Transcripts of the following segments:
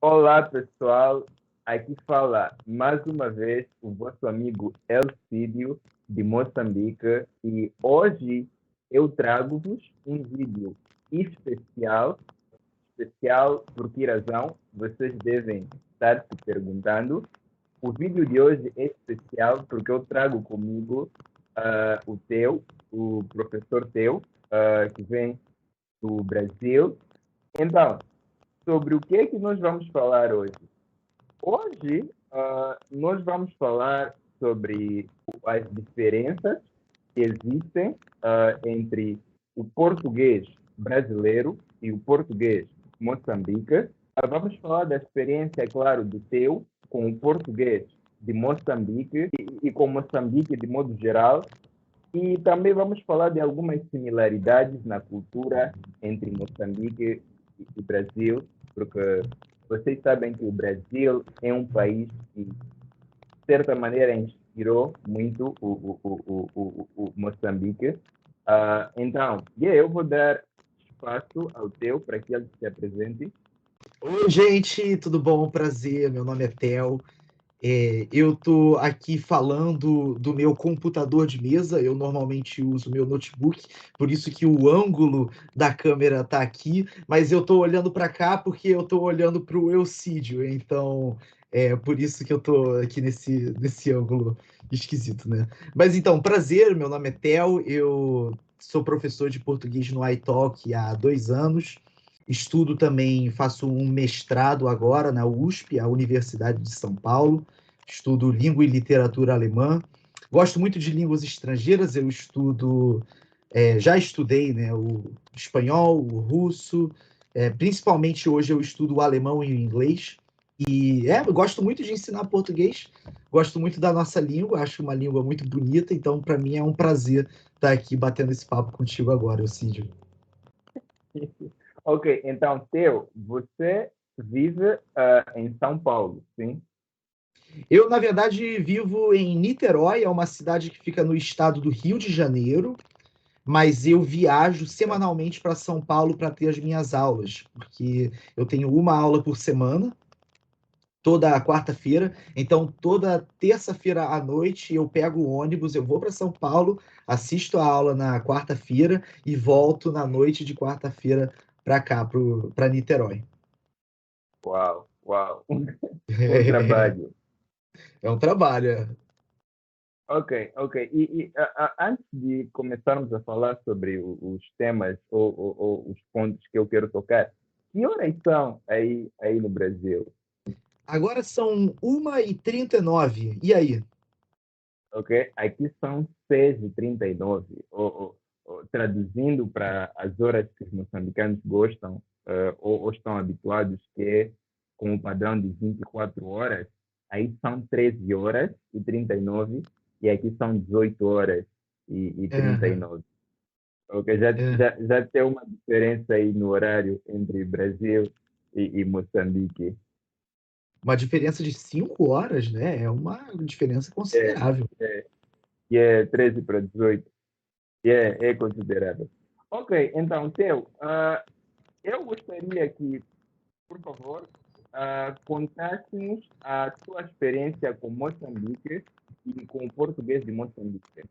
Olá, pessoal. Aqui fala mais uma vez o vosso amigo Elcídio, de Moçambique, e hoje eu trago-vos um vídeo especial. Especial por que razão? Vocês devem estar se perguntando. O vídeo de hoje é especial porque eu trago comigo o Teu, o professor Teu, que vem do Brasil. Então, sobre o que é que nós vamos falar hoje? Hoje, nós vamos falar sobre as diferenças que existem entre o português brasileiro e o português moçambique. Vamos falar da experiência, é claro, do teu com o português de Moçambique e com Moçambique de modo geral. E também vamos falar de algumas similaridades na cultura entre Moçambique e Brasil, porque vocês sabem que o Brasil é um país que, de certa maneira, inspirou muito o Moçambique. Então, eu vou dar espaço ao teu para que ele se apresente. Oi, gente, tudo bom? Prazer, meu nome é Theo. Eu estou aqui falando do meu computador de mesa. Eu normalmente uso meu notebook, por isso que o ângulo da câmera está aqui, mas eu estou olhando para cá porque eu estou olhando para o Elcídio, então é por isso que eu estou aqui nesse ângulo esquisito, né? Mas então, prazer, meu nome é Theo, eu sou professor de português no iTalk há 2 anos. Estudo também, faço um mestrado agora na USP, a Universidade de São Paulo. Estudo língua e literatura alemã. Gosto muito de línguas estrangeiras, eu já estudei, né, o espanhol, o russo, principalmente hoje eu estudo o alemão e o inglês. Eu gosto muito de ensinar português, gosto muito da nossa língua, acho uma língua muito bonita, então para mim é um prazer estar aqui batendo esse papo contigo agora, Elcídio. Ok, então, Teu, você vive em São Paulo, sim? Eu, na verdade, vivo em Niterói, é uma cidade que fica no estado do Rio de Janeiro, mas eu viajo semanalmente para São Paulo para ter as minhas aulas, porque eu tenho uma aula por semana, toda quarta-feira, então toda terça-feira à noite eu pego o ônibus, eu vou para São Paulo, assisto a aula na quarta-feira e volto na noite de quarta-feira para cá, para Niterói. Uau, uau. Bom trabalho. É um trabalho. Ok, ok. Antes de começarmos a falar sobre os temas ou os pontos que eu quero tocar, que horas são aí no Brasil? Agora são 1h39, e aí? Ok? Aqui são 6h39. Traduzindo para as horas que os moçambicanos gostam ou estão habituados, que é com o padrão de 24 horas, aí são 13 horas e 39, e aqui são 18 horas e Aham, 39. Ok, já tem uma diferença aí no horário entre Brasil e Moçambique. uma diferença de 5 horas, né? É uma diferença É, considerável. é, que é 13 para 18. É considerável. Ok, então, Theo, eu gostaria que, por favor, contasses a sua experiência com Moçambique e com o português de Moçambique.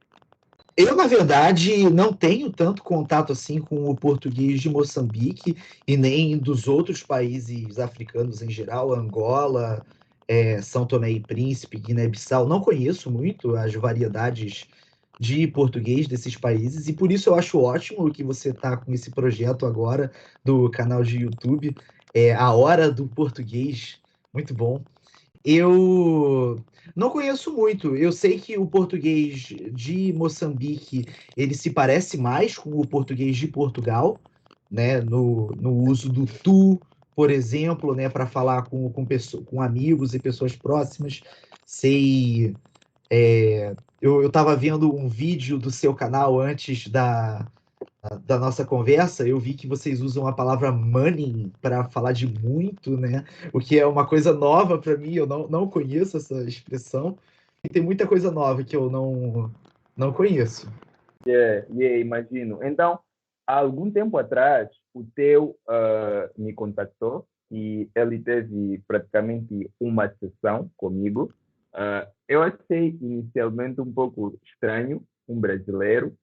Eu, na verdade, não tenho tanto contato assim com o português de Moçambique e nem dos outros países africanos em geral, Angola, São Tomé e Príncipe, Guiné-Bissau. Não conheço muito as variedades de português desses países e por isso eu acho ótimo que você está com esse projeto agora do canal de YouTube, A Hora do Português. Muito bom. Eu não conheço muito. Eu sei que o português de Moçambique ele se parece mais com o português de Portugal, né? No uso do tu, por exemplo, né? Para falar com amigos e pessoas próximas. Sei. Eu estava vendo um vídeo do seu canal antes da nossa conversa, eu vi que vocês usam a palavra money para falar de muito, né? O que é uma coisa nova para mim, eu não conheço essa expressão. E tem muita coisa nova que eu não conheço. Imagino. Então, há algum tempo atrás, o Teu me contactou e ele teve praticamente uma sessão comigo. Eu achei inicialmente um pouco estranho um brasileiro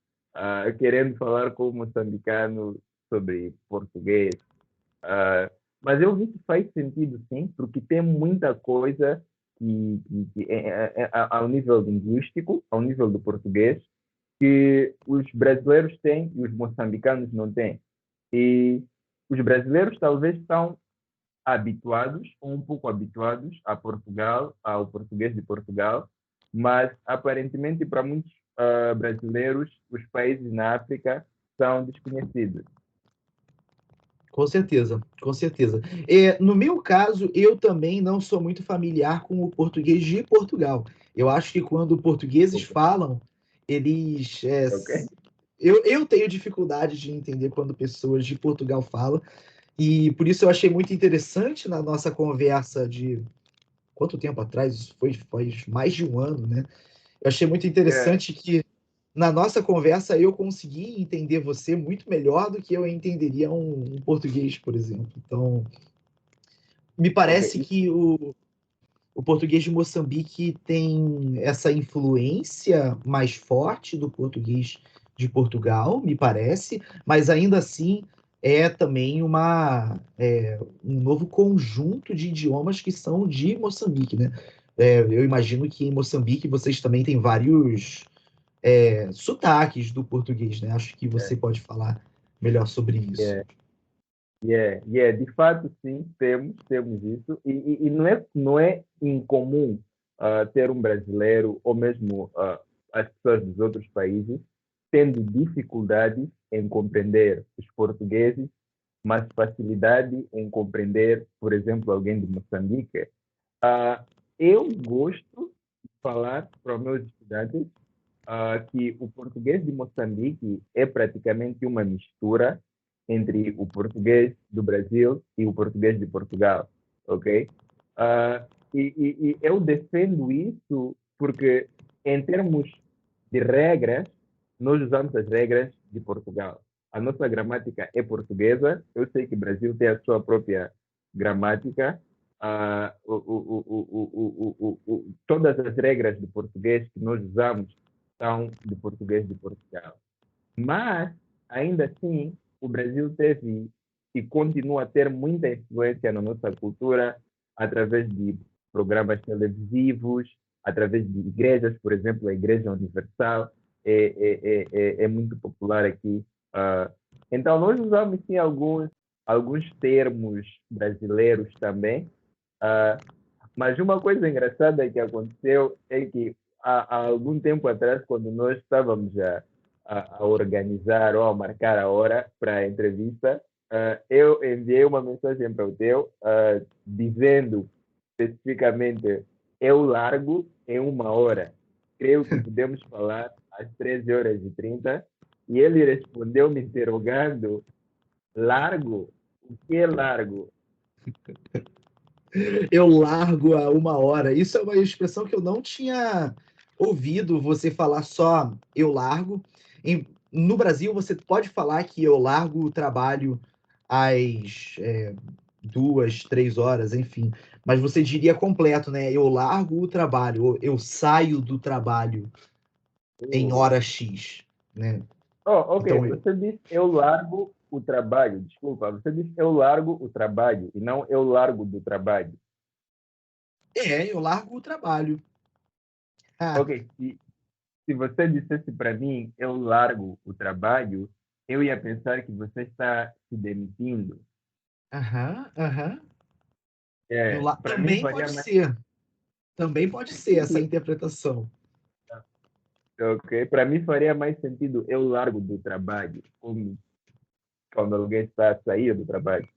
querendo falar com um moçambicano sobre português. Mas eu vi que faz sentido sim, porque tem muita coisa ao nível linguístico, ao nível do português, que os brasileiros têm e os moçambicanos não têm. E os brasileiros talvez estão habituados, ou um pouco habituados a Portugal, ao português de Portugal, mas aparentemente para muitos brasileiros, os países na África são desconhecidos. Com certeza, com certeza. No meu caso, eu também não sou muito familiar com o português de Portugal. Eu acho que quando portugueses Ok? falam, eles. Ok? Eu tenho dificuldade de entender quando pessoas de Portugal falam, e por isso eu achei muito interessante na nossa conversa de quanto tempo atrás? Isso faz mais de um ano, né? Eu achei muito Yeah. interessante que na nossa conversa eu consegui entender você muito melhor do que eu entenderia um português, por exemplo. Então, me Ok. parece que o português de Moçambique tem essa influência mais forte do português de Portugal, me parece, mas ainda assim é também um novo conjunto de idiomas que são de Moçambique, né? Eu imagino que em Moçambique vocês também têm vários sotaques do português, né? Acho que Yeah. você pode falar melhor sobre isso. Yeah. Yeah. De fato, sim, temos isso. E não é incomum ter um brasileiro ou mesmo as pessoas dos outros países tendo dificuldades em compreender os portugueses, mas facilidade em compreender, por exemplo, alguém de Moçambique. Eu gosto de falar para os meus estudantes que o português de Moçambique é praticamente uma mistura entre o português do Brasil e o português de Portugal, ok? E eu defendo isso porque, em termos de regras, nós usamos as regras de Portugal. A nossa gramática é portuguesa. Eu sei que o Brasil tem a sua própria gramática. Todas as regras de português que nós usamos são de português de Portugal. Mas, ainda assim, o Brasil teve e continua a ter muita influência na nossa cultura através de programas televisivos, através de igrejas, por exemplo, a Igreja Universal é muito popular aqui. Então, nós usamos sim alguns termos brasileiros também, mas uma coisa engraçada que aconteceu é que há algum tempo atrás, quando nós estávamos a organizar ou a marcar a hora para a entrevista, eu enviei uma mensagem para o Teu dizendo especificamente: eu largo em 1 hora. Creio que podemos falar às 13h30. E ele respondeu me interrogando: largo? O que é largo? Eu largo a 1 hora. Isso é uma expressão que eu não tinha ouvido você falar só eu largo. No Brasil, você pode falar que eu largo o trabalho às 2, 3 horas, enfim. Mas você diria completo, né? Eu largo o trabalho, ou eu saio do trabalho em Oh. hora X, né? Oh, ok, Então, você disse eu largo o trabalho. Desculpa, você disse eu largo o trabalho e não eu largo do trabalho. eu largo o trabalho. Ah, Ok, se você dissesse para mim eu largo o trabalho, eu ia pensar que você está se demitindo. aham, aham. Para mim Também faria pode mais. ser. Também pode ser essa interpretação. Ok, para mim faria mais sentido eu largo do trabalho, como quando alguém está a sair do trabalho.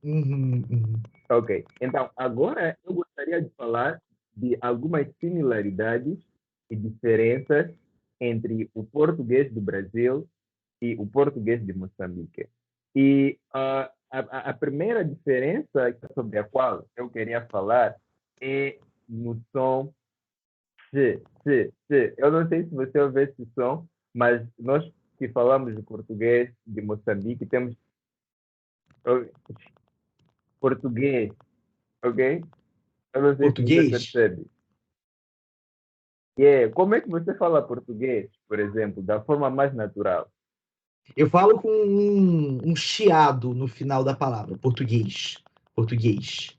Uhum, uhum. Ok, então agora eu gostaria de falar de algumas similaridades e diferenças entre o português do Brasil e o português de Moçambique. E a primeira diferença sobre a qual eu queria falar é no som se. Eu não sei se você ouve esse som, mas nós que falamos de português de Moçambique temos português, ok? Eu não sei se você Português? percebe. Como é que você fala português, por exemplo, da forma mais natural? Eu falo com um chiado no final da palavra. Português. Português.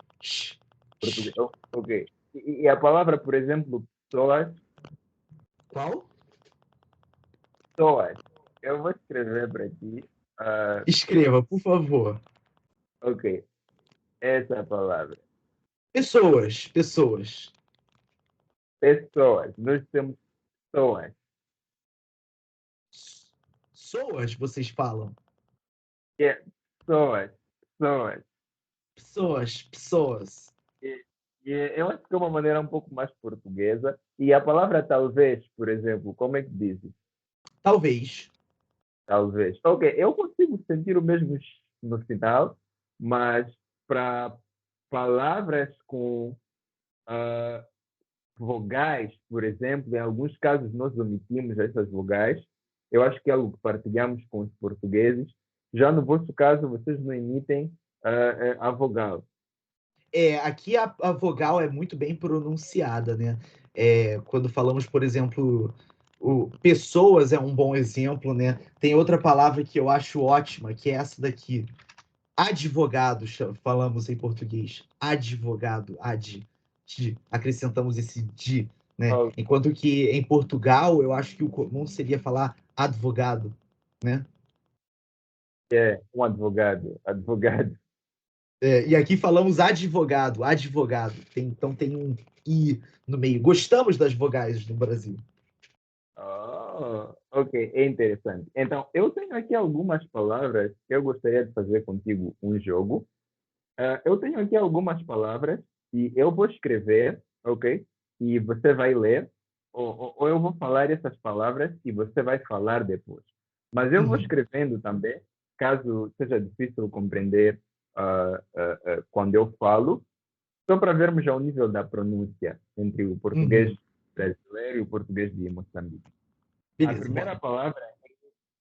Português, ok. E a palavra, por exemplo, pessoas, Qual? pessoas. Eu vou escrever para ti. Escreva, por favor. Ok, essa é a palavra. Pessoas. Pessoas. Pessoas. Nós temos pessoas. Soas, vocês falam. Yeah, pessoas. Pessoas. Pessoas. Pessoas. E, e eu acho que é uma maneira um pouco mais portuguesa. E a palavra talvez, por exemplo, como é que dizes? Talvez. Talvez. Ok, eu consigo sentir o mesmo no final, mas para palavras com ah, vogais, por exemplo, em alguns casos nós omitimos essas vogais. Eu acho que é algo que partilhamos com os portugueses. Já no vosso caso, vocês não emitem a vogal. Aqui a vogal é muito bem pronunciada, né? Quando falamos, por exemplo, pessoas é um bom exemplo, né? Tem outra palavra que eu acho ótima, que é essa daqui. Advogado, falamos em português. Advogado, acrescentamos esse de, né? Oh, Enquanto que em Portugal, eu acho que o comum seria falar advogado, né? é um advogado, advogado. E aqui falamos advogado, advogado. Então tem um i no meio. Gostamos das vogais no Brasil. Oh, ok, é interessante. Então, eu tenho aqui algumas palavras que eu gostaria de fazer contigo um jogo. Eu tenho aqui algumas palavras e eu vou escrever, ok? E você vai ler, ou eu vou falar essas palavras e você vai falar depois. Mas eu vou Uhum, escrevendo também, caso seja difícil compreender quando eu falo, só para vermos já o nível da pronúncia entre o português uhum. brasileiro e o português de Moçambique. A Beleza, primeira bora. palavra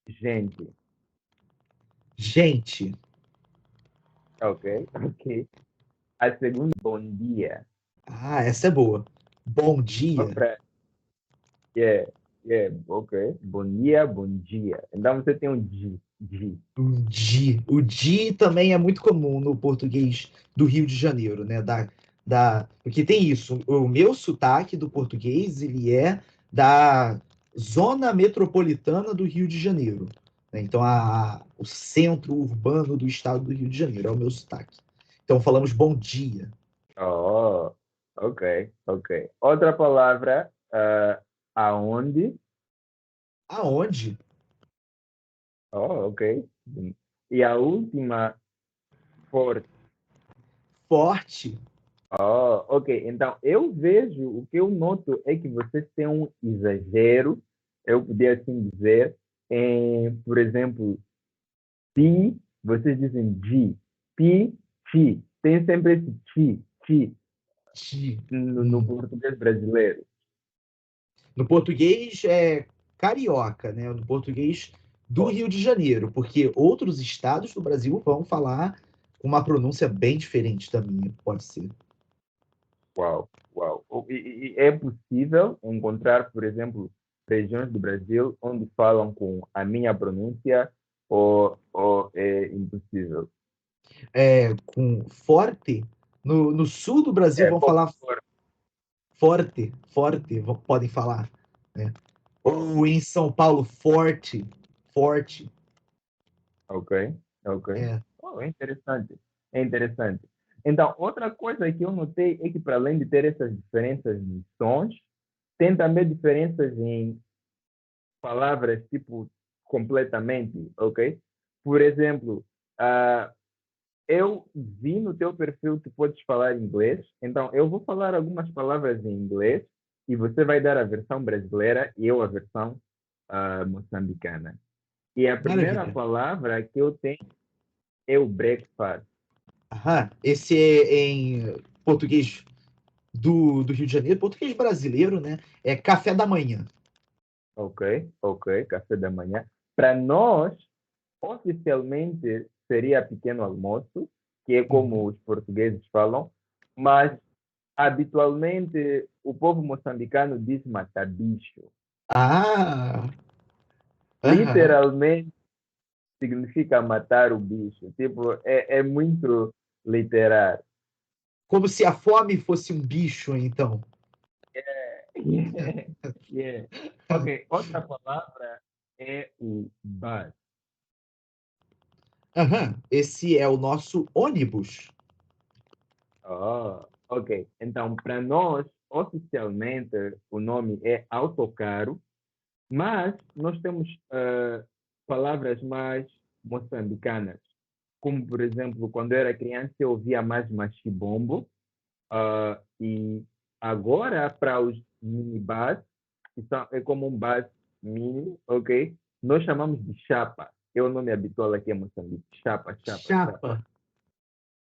é gente, Gente, ok? Ok. A segunda, bom dia. essa é boa. Bom dia. Outra, yeah, yeah, ok. Bom dia, bom dia. Então você tem um di. O di. O di também é muito comum no português do Rio de Janeiro, né? Porque tem isso. O meu sotaque do português, ele é da zona metropolitana do Rio de Janeiro, né? Então, o centro urbano do estado do Rio de Janeiro é o meu sotaque. Então, falamos bom dia. Oh, ok, ok. Outra palavra, aonde? Aonde? Oh, ok. E a última, forte. Forte. Oh, ok. Então, eu vejo, o que eu noto é que vocês têm um exagero, eu podia assim dizer, por exemplo, pi, vocês dizem di, pi, ti. Tem sempre esse ti Ti. no Hum. português brasileiro. No português é carioca, né? No português do Oh, Rio de Janeiro, porque outros estados do Brasil vão falar com uma pronúncia bem diferente da minha, pode ser. uau, uau. E é possível encontrar, por exemplo, regiões do Brasil onde falam com a minha pronúncia ou é impossível? Com forte, no sul do Brasil É vão pouco falar forte. forte, forte, podem falar, né? Oh, Ou em São Paulo, forte, forte. ok, ok. É. Oh, é interessante. É interessante. Então, outra coisa que eu notei é que, para além de ter essas diferenças de sons, tem também diferenças em palavras, tipo, completamente, ok? Por exemplo, eu vi no teu perfil que podes falar inglês, então eu vou falar algumas palavras em inglês e você vai dar a versão brasileira e eu a versão moçambicana. E a primeira Maravilha. palavra que eu tenho é o breakfast. Aham. Esse é em português do Rio de Janeiro, português brasileiro, né? É café da manhã. Ok, ok, café da manhã. Para nós, oficialmente seria pequeno almoço, que é como os portugueses falam, mas habitualmente o povo moçambicano diz matabicho. Ah, aham. Literalmente significa matar o bicho. Tipo, é muito literal. Como se a fome fosse um bicho, então. Yeah, yeah. Ok, outra palavra é o bus. Aham. Esse é o nosso ônibus. Oh, ok. Então, para nós, oficialmente, o nome é autocarro, mas nós temos palavras mais moçambicanas. Como, por exemplo, quando eu era criança, eu ouvia mais machibombo. E agora, para os minibus, é como um bus mini, ok? Nós chamamos de chapa. É o nome habitual aqui em Moçambique. Chapa, chapa, chapa. Chapa.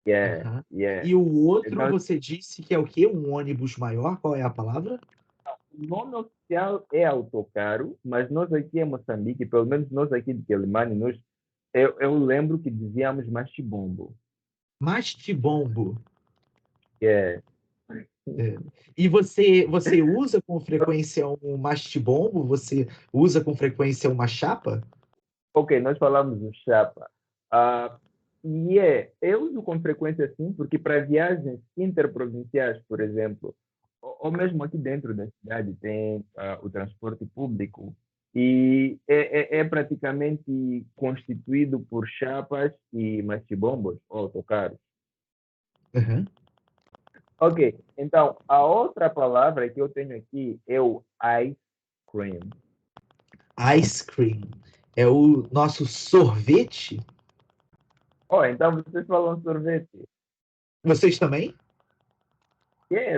Yeah, Aham. yeah. E o outro, Então, você disse que é o quê? Um ônibus maior? Qual é a palavra? o nome oficial é autocarro, mas nós aqui em Moçambique, pelo menos nós aqui de Quelimane, eu lembro que dizíamos machibombo. Mastibombo. Yeah. É. E você usa com frequência um mastibombo? Você usa com frequência uma chapa? Ok, nós falamos do chapa. Eu uso com frequência sim, porque para viagens interprovinciais, por exemplo, ou mesmo aqui dentro da cidade tem o transporte público e é praticamente constituído por chapas e machibombos ou autocarros. Aham. Ok, então a outra palavra que eu tenho aqui é o ice cream. Ice cream. É o nosso sorvete? Oh, então vocês falam sorvete. Vocês também?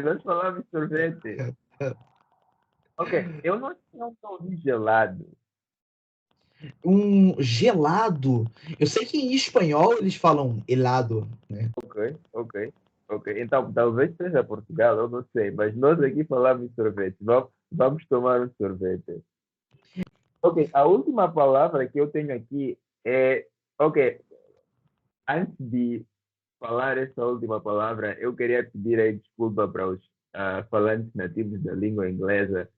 Nós falamos sorvete. Ok, eu não nunca ouvi gelado. Um gelado. Eu sei que em espanhol eles falam helado, né? Ok, ok, ok. Então talvez seja Portugal, eu não sei, mas nós aqui falamos sorvete. Vamos tomar um sorvete. Ok, a última palavra que eu tenho aqui é. Ok, antes de falar essa última palavra, eu queria pedir aí desculpa para os falantes nativos da língua inglesa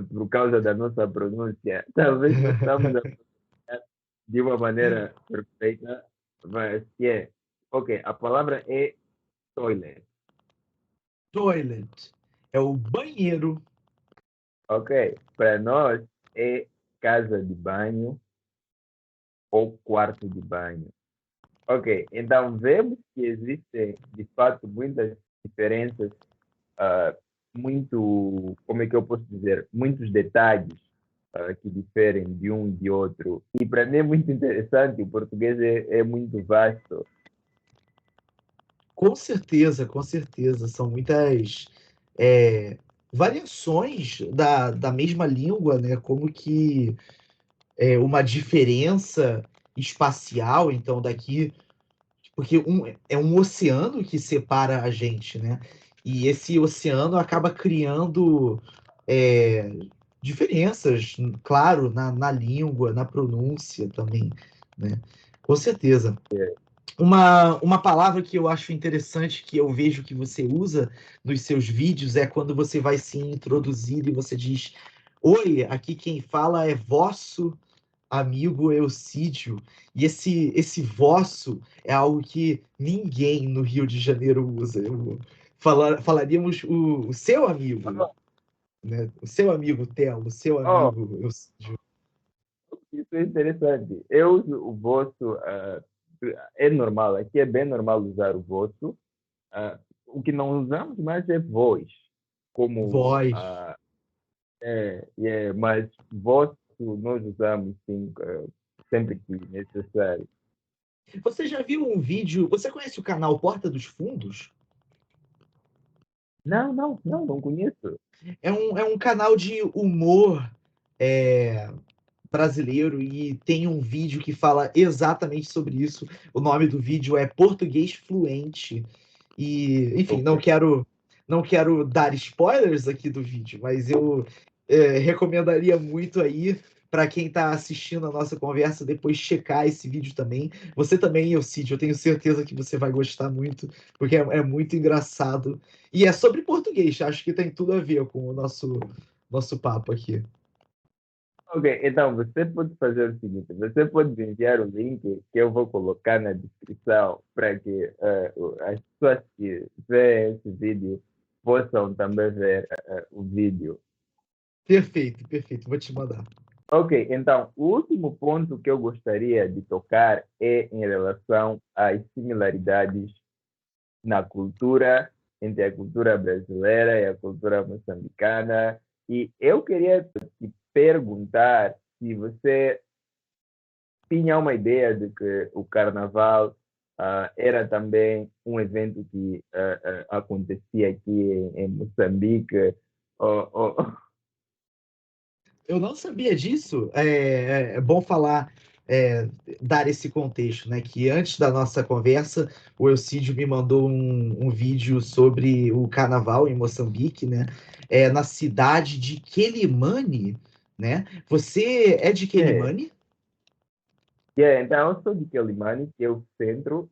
por causa da nossa pronúncia. Talvez não estamos a pronunciar de uma maneira perfeita, mas é. Ok, a palavra é toilet. Toilet. É o banheiro. Ok, para nós é casa de banho ou quarto de banho. Ok, então vemos que existem de fato muitas diferenças, ah, como é que eu posso dizer, muitos detalhes que diferem de um e de outro. E para mim é muito interessante, o português é muito vasto. Com certeza, com certeza. São muitas é, variações da mesma língua, né? Como que uma diferença espacial, então, daqui. Porque é um oceano que separa a gente, né? E esse oceano acaba criando é, diferenças, claro, na língua, na pronúncia também, né? Com certeza. Uma palavra que eu acho interessante, que eu vejo que você usa nos seus vídeos, é quando você vai se introduzir e você diz: Oi, aqui quem fala é vosso amigo Elcídio. E esse vosso é algo que ninguém no Rio de Janeiro usa. Falaríamos o seu amigo, né? O seu amigo Theo, o seu Oh, amigo Elcídio. isso é interessante. Eu uso o vosso, é normal, aqui é bem normal usar o vosso. O que não usamos mais é voz, como Voz. mas vosso nós usamos sim, sempre que necessário. Você já viu um vídeo? Você conhece o canal Porta dos Fundos? Não conheço. É um canal de humor é, brasileiro e tem um vídeo que fala exatamente sobre isso. O nome do vídeo é Português Fluente. E, enfim, Ok. não quero dar spoilers aqui do vídeo, mas eu recomendaria muito aí para quem está assistindo a nossa conversa depois checar esse vídeo também. Você também, Elcídio, eu tenho certeza que você vai gostar muito, porque é muito engraçado. E é sobre português, acho que tem tudo a ver com o nosso papo aqui. Ok, então você pode fazer o seguinte: você pode me enviar o link que eu vou colocar na descrição para que as pessoas que veem esse vídeo possam também ver o vídeo. Perfeito, perfeito. Vou te mandar. Ok, então o último ponto que eu gostaria de tocar é em relação às similaridades na cultura, entre a cultura brasileira e a cultura moçambicana. E eu queria te perguntar se você tinha uma ideia de que o carnaval era também um evento que acontecia aqui em Moçambique. Ou- Eu não sabia disso. É bom falar, é, dar esse contexto, né? Que antes da nossa conversa, o Elcídio me mandou um vídeo sobre o carnaval em Moçambique, né? Na cidade de Quelimane, né? Você é de É, Quelimane? então, eu sou de Quelimane, que é o centro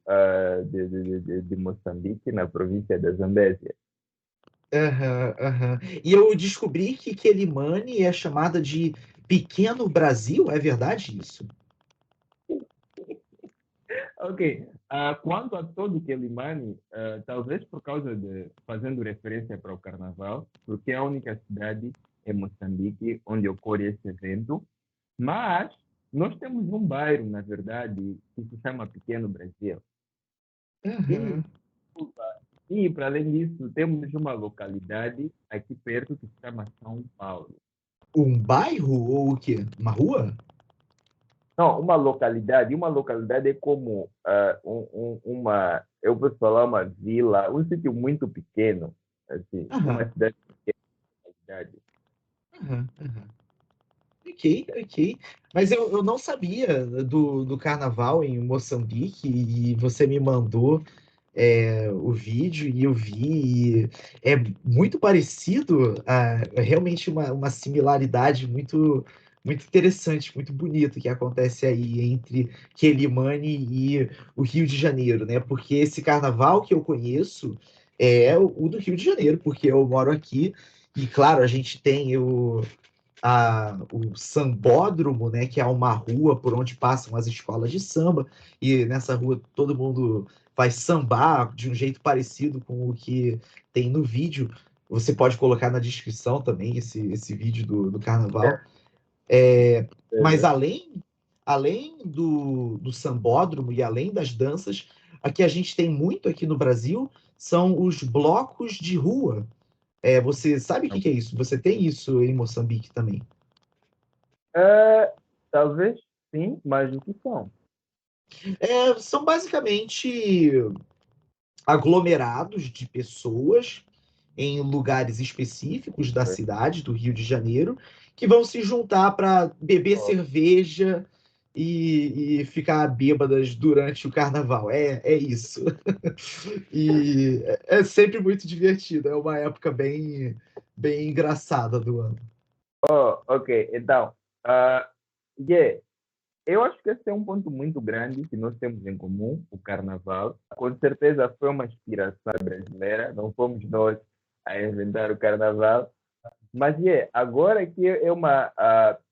de Moçambique, na província da Zambésia. Aham, aham. E eu descobri que Quelimane é chamada de Pequeno Brasil, é verdade isso? Ok. Quanto a todo Quelimane, talvez por causa de, fazendo referência para o Carnaval, porque é a única cidade em Moçambique onde ocorre esse evento, mas nós temos um bairro, na verdade, que se chama Pequeno Brasil. E, Aham. e para além disso, temos uma localidade aqui perto que se chama São Paulo. Um bairro ou o quê? Uma rua? Não, uma localidade é como eu vou falar uma vila, um sítio muito pequeno, assim, uma Aham. cidade pequena. Aham, aham. Ok, ok. Mas eu não sabia do carnaval em Moçambique e você me mandou o vídeo e eu vi. E é muito parecido, é realmente uma similaridade muito interessante, muito bonita que acontece aí entre Quelimane e o Rio de Janeiro, né? Porque esse carnaval que eu conheço é o do Rio de Janeiro, porque eu moro aqui. E claro, a gente tem o Sambódromo, né, que é uma rua por onde passam as escolas de samba, e nessa rua todo mundo vai sambar de um jeito parecido com o que tem no vídeo. Você pode colocar na descrição também esse vídeo do carnaval. Mas além do sambódromo e além das danças, aqui a gente tem muito aqui no Brasil são os blocos de rua. Você sabe o que que é isso? Você tem isso em Moçambique também? Talvez sim, mas o que são? São basicamente aglomerados de pessoas em lugares específicos da cidade, do Rio de Janeiro, que vão se juntar para beber Oh, cerveja e ficar bêbadas durante o carnaval. É isso. E é sempre muito divertido. É uma época bem engraçada do ano. ok, então, uh, yeah, eu acho que esse é um ponto muito grande que nós temos em comum, o carnaval. Com certeza foi uma inspiração brasileira, não fomos nós a inventar o carnaval. Mas agora que é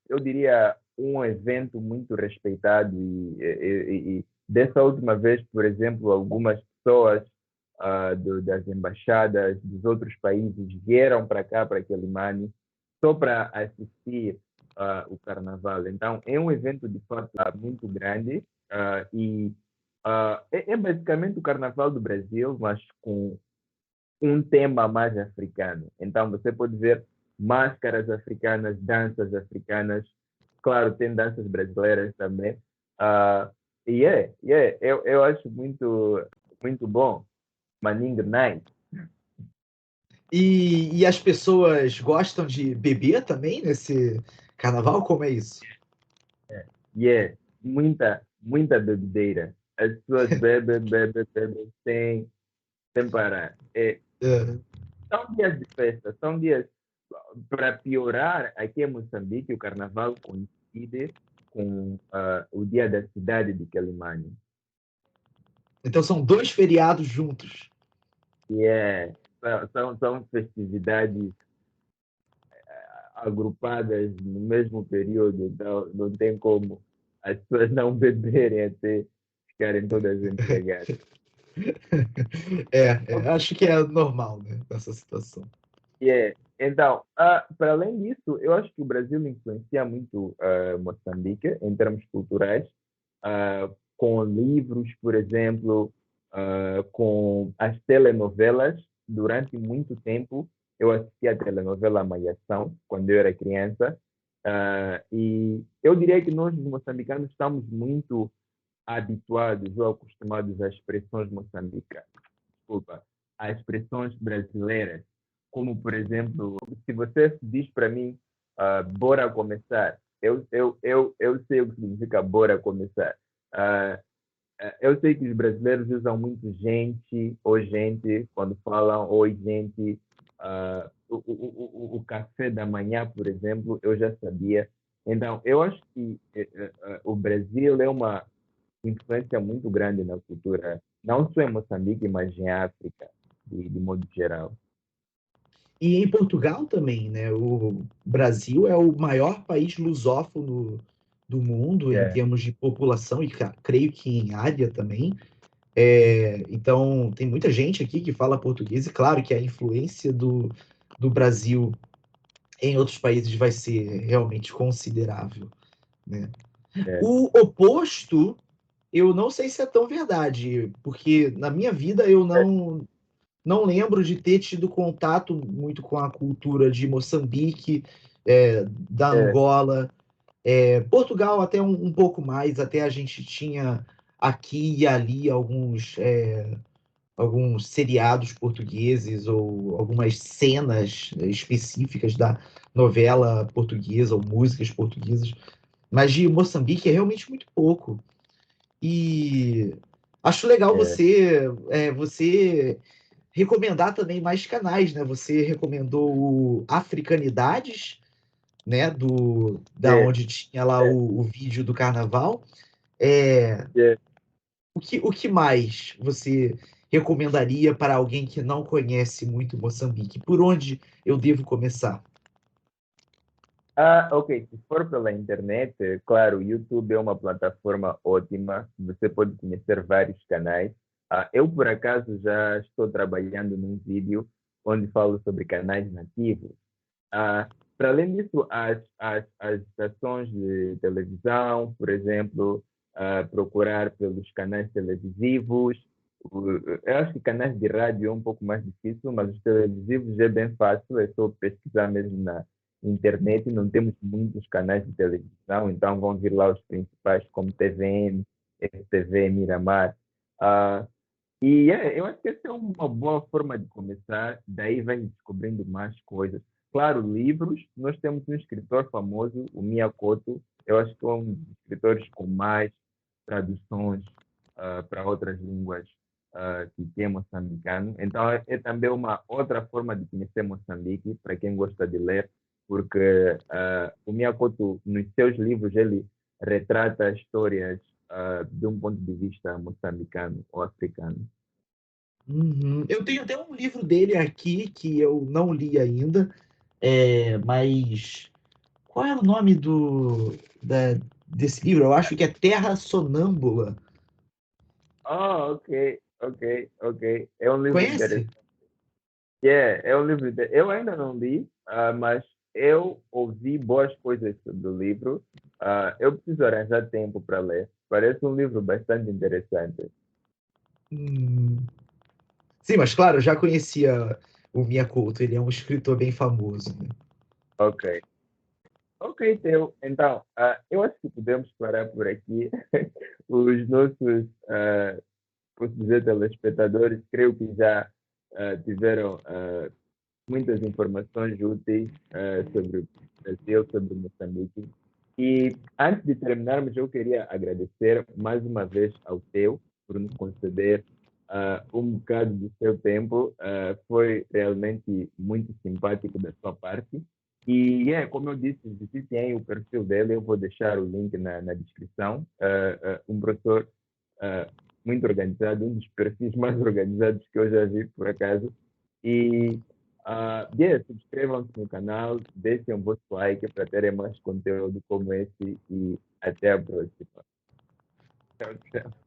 eu diria, um evento muito respeitado e dessa última vez, por exemplo, algumas pessoas das embaixadas dos outros países vieram para cá, para Quelimane, só para assistir o carnaval. Então, é um evento de fato muito grande é basicamente o carnaval do Brasil, mas com um tema mais africano. Então, você pode ver máscaras africanas, danças africanas, claro, tem danças brasileiras também. Uh, eu acho muito bom. Maninho Night. E as pessoas gostam de beber também nesse carnaval? Como é isso? Muita bebedeira. As pessoas bebem sem parar. É. São dias de festa, são dias. Para piorar, aqui em Moçambique, o carnaval coincide com o Dia da Cidade de Quelimane. Então são dois feriados juntos. E são festividades agrupadas no mesmo período, então não tem como as pessoas não beberem até ficarem todas embriagadas. Acho que é normal, né, nessa situação. Então, para além disso, eu acho que o Brasil influencia muito Moçambique em termos culturais, com livros, por exemplo, com as telenovelas. Durante muito tempo, eu assistia a telenovela Malhação, quando eu era criança, e eu diria que nós, os moçambicanos, estamos muito habituados ou acostumados às expressões moçambicanas, desculpa, às expressões brasileiras, como, por exemplo, se você diz para mim, bora começar, eu sei o que significa bora começar. Ah, eu sei que os brasileiros usam muito gente ou gente quando falam oi gente. O café da manhã, por exemplo, eu já sabia. Então, eu acho que o Brasil é uma influência muito grande na cultura, não só em Moçambique, mas em África, de modo geral. E em Portugal também, né? O Brasil é o maior país lusófono do mundo em É, termos de população e creio que em área também. Então, tem muita gente aqui que fala português, e claro que a influência do Brasil em outros países vai ser realmente considerável, né? é, O oposto, eu não sei se é tão verdade, porque na minha vida eu não lembro de ter tido contato muito com a cultura de Moçambique, da é, Angola, Portugal até um pouco mais, até a gente tinha aqui e ali alguns seriados portugueses ou algumas cenas específicas da novela portuguesa ou músicas portuguesas, mas de Moçambique é realmente muito pouco. E acho legal é, você recomendar também mais canais, né? Você recomendou o Africanidades, né? Da é, onde tinha lá é, o vídeo do carnaval. É, é. o que mais você recomendaria para alguém que não conhece muito Moçambique? Por onde eu devo começar? Ok, se for pela internet, claro, o YouTube é uma plataforma ótima, você pode conhecer vários canais. Eu, por acaso, já estou trabalhando num vídeo onde falo sobre canais nativos. Para além disso, as estações de televisão, por exemplo, procurar pelos canais televisivos. Eu acho que canais de rádio é um pouco mais difícil, mas os televisivos é bem fácil, é só pesquisar mesmo na internet. Não temos muitos canais de televisão, então vão vir lá os principais, como TVN, FTV, Miramar. Ah, eu acho que essa é uma boa forma de começar, daí vai descobrindo mais coisas. Claro, livros, nós temos um escritor famoso, o Mia Couto, eu acho que é um dos escritores com mais traduções para outras línguas que é moçambicano. Então, é também uma outra forma de conhecer Moçambique, para quem gosta de ler, porque o Mia Couto, nos seus livros, ele retrata histórias de um ponto de vista moçambicano ou africano. Uhum. Eu tenho até um livro dele aqui que eu não li ainda, mas qual é o nome desse livro? Eu acho que é Terra Sonâmbula. Ok, ok, ok. É um livro Conhece? interessante. É um livro. Eu ainda não li, mas eu ouvi boas coisas sobre o livro. Eu preciso arranjar tempo para ler. Parece um livro bastante interessante. Hum. Sim, mas claro, eu já conhecia o Mia Couto, ele é um escritor bem famoso, né? Ok. Ok, Theo. Então, eu acho que podemos parar por aqui. Os nossos, posso dizer, telespectadores, creio que já tiveram muitas informações úteis sobre o Brasil, sobre Moçambique. E antes de terminarmos, eu queria agradecer mais uma vez ao Teu por nos conceder um bocado do seu tempo. Foi realmente muito simpático da sua parte. Como eu disse, visitem o perfil dele, eu vou deixar o link na descrição. Um professor uh, muito organizado, um dos perfis mais organizados que eu já vi, por acaso. E subscrevam-se no canal, deixem o vosso like para terem mais conteúdo como esse e até a próxima. Tchau, tchau.